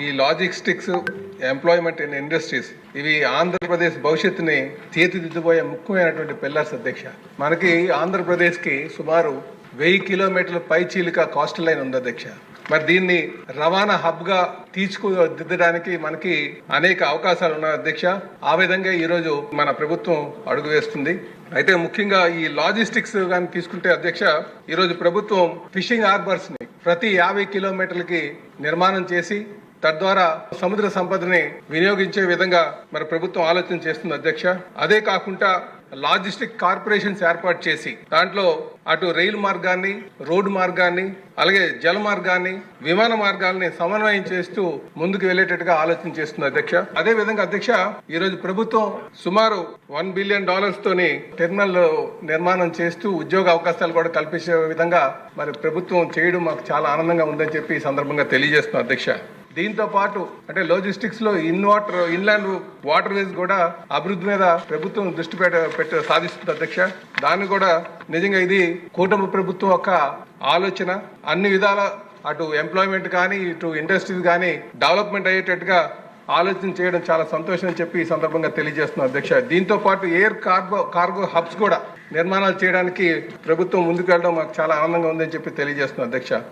ఈ logistics, employment in industries ఇవి ఆంధ్రప్రదేశ్ భవిష్యత్తుని తీర్చిదిద్దుబోయే ముఖ్యమైనటువంటి పిల్లర్స్ అధ్యక్ష. మనకి ఆంధ్రప్రదేశ్కి సుమారు 1000 కిలోమీటర్ల పై చీలిక కోస్టల్ లైన్ ఉంది అధ్యక్ష. మరి దీన్ని రవాణా హబ్ గా తీర్చిదిద్దడానికి మనకి అనేక అవకాశాలు ఉన్నాయి అధ్యక్ష. ఆ విధంగా ఈ రోజు మన ప్రభుత్వం అడుగు వేస్తుంది. అయితే ముఖ్యంగా ఈ లాజిస్టిక్స్ కానీ తీసుకుంటే అధ్యక్ష, ఈ రోజు ప్రభుత్వం ఫిషింగ్ హార్బర్స్ ని ప్రతి 50 కిలోమీటర్లకి నిర్మాణం చేసి తద్వారా సముద్ర సంపదని వినియోగించే విధంగా మరి ప్రభుత్వం ఆలోచన చేస్తుంది అధ్యక్ష. అదే కాకుండా లాజిస్టిక్ కార్పొరేషన్స్ ఏర్పాటు చేసి దాంట్లో అటు రైలు మార్గాన్ని, రోడ్డు మార్గాన్ని, అలాగే జల మార్గాన్ని, విమాన మార్గాల్ని సమన్వయం చేస్తూ ముందుకు వెళ్లేటట్టుగా ఆలోచన చేస్తుంది అధ్యక్ష. అదే విధంగా అధ్యక్ష, ఈ రోజు ప్రభుత్వం సుమారు $1 బిలియన్ తోని టెర్మినల్ నిర్మాణం చేస్తూ ఉద్యోగ అవకాశాలు కూడా కల్పించే విధంగా మరి ప్రభుత్వం చేయడం మాకు చాలా ఆనందంగా ఉందని చెప్పి ఈ సందర్భంగా తెలియజేస్తున్నాం అధ్యక్ష. దీంతో పాటు అంటే లాజిస్టిక్స్ లో ఇన్లాండ్ వాటర్ వేస్ కూడా అభివృద్ధి మీద ప్రభుత్వం దృష్టి సాధిస్తుంది అధ్యక్ష. దాన్ని కూడా నిజంగా ఇది కూటమి ప్రభుత్వం యొక్క ఆలోచన. అన్ని విధాల అటు ఎంప్లాయ్మెంట్ కానీ ఇటు ఇండస్ట్రీస్ కానీ డెవలప్మెంట్ అయ్యేటట్టుగా ఆలోచన చేయడం చాలా సంతోషం అని చెప్పి ఈ సందర్భంగా తెలియజేస్తున్నాం అధ్యక్ష. దీంతో పాటు ఎయిర్ కార్గో హబ్స్ కూడా నిర్మాణాలు చేయడానికి ప్రభుత్వం ముందుకు వెళ్ళడం మాకు చాలా ఆనందంగా ఉందని చెప్పి తెలియజేస్తున్నాం అధ్యక్ష.